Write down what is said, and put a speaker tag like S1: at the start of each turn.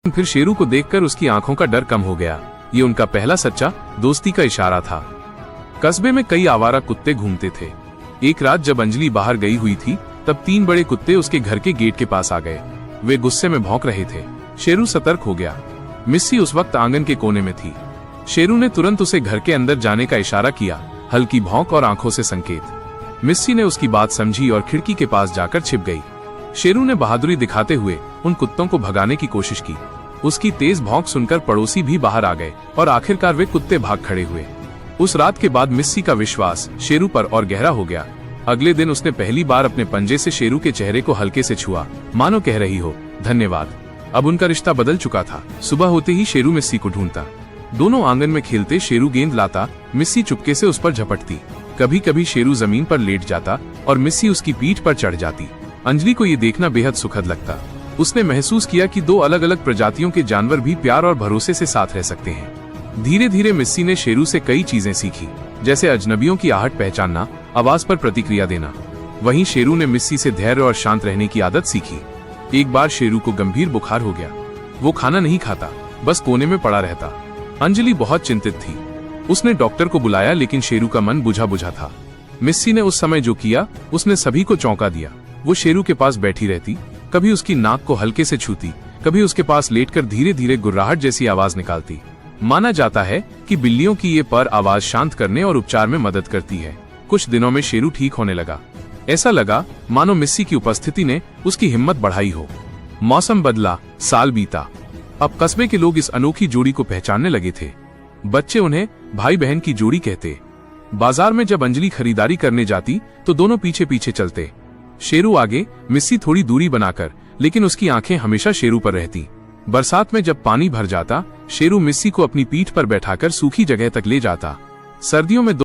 S1: फिर शेरू को देखकर उसकी आंखों का डर कम हो गया। ये उनका पहला सच्चा दोस्ती का इशारा था। कस्बे में कई आवारा कुत्ते घूमते थे। एक रात जब अंजलि बाहर गई हुई थी, तब 3 बड़े कुत्ते उसके घर के गेट के पास आ गए। वे गुस्से में भौंक रहे थे। शेरू सतर्क हो गया। मिस्सी उस वक्त आंगन के कोने में थी। शेरू ने तुरंत उसे घर के अंदर जाने का इशारा किया, हल्की भौंक और आंखों से संकेत। मिस्सी ने उसकी बात समझी और खिड़की के पास जाकर छिप गई। शेरू ने बहादुरी दिखाते हुए उन कुत्तों को भगाने की कोशिश की। उसकी तेज भौंक सुनकर पड़ोसी भी बाहर आ गए और आखिरकार वे कुत्ते भाग खड़े हुए। उस रात के बाद मिस्सी का विश्वास शेरू पर और गहरा हो गया। अगले दिन उसने पहली बार अपने पंजे से शेरू के चेहरे को हल्के से छुआ, मानो कह रही हो, धन्यवाद। अब उनका रिश्ता बदल चुका था। सुबह होते ही शेरू मिस्सी को ढूंढता। दोनों आंगन में खेलते। शेरू गेंद लाता, मिस्सी चुपके से उस पर झपटती। कभी कभी शेरू जमीन पर लेट जाता और मिस्सी उसकी पीठ पर चढ़ जाती। अंजलि को ये देखना बेहद सुखद लगता। उसने महसूस किया कि 2 अलग अलग प्रजातियों के जानवर भी प्यार और भरोसे से साथ रह सकते हैं। धीरे धीरे मिस्सी ने शेरू से कई चीजें सीखी, जैसे अजनबियों की आहट पहचानना, आवाज पर प्रतिक्रिया देना। वहीं शेरू ने मिस्सी से धैर्य और शांत रहने की आदत सीखी। एक बार शेरू को गंभीर बुखार हो गया। वो खाना नहीं खाता, बस कोने में पड़ा रहता। अंजलि बहुत चिंतित थी। उसने डॉक्टर को बुलाया, लेकिन शेरू का मन बुझा बुझा था। मिस्सी ने उस समय जो किया, उसने सभी को चौंका दिया। वो शेरू के पास बैठी रहती, कभी उसकी नाक को हल्के से छूती, कभी उसके पास लेटकर धीरे धीरे गुर्राहट जैसी आवाज निकालती। माना जाता है कि बिल्लियों की ये पर आवाज शांत करने और उपचार में मदद करती है। कुछ दिनों में शेरू ठीक होने लगा। ऐसा लगा मानो मिस्सी की उपस्थिति ने उसकी हिम्मत बढ़ाई हो। मौसम बदला, साल बीता। अब कस्बे के लोग इस अनोखी जोड़ी को पहचानने लगे थे। बच्चे उन्हें भाई बहन की जोड़ी कहते। बाजार में जब अंजलि खरीदारी करने जाती तो दोनों पीछे पीछे चलते। शेरू आगे, मिस्सी थोड़ी दूरी बनाकर, लेकिन उसकी आंखें हमेशा शेरू पर रहती। बरसात में जब पानी भर जाता, शेरू मिस्सी को अपनी पीठ पर बैठाकर सूखी जगह तक ले जाता। सर्दियों में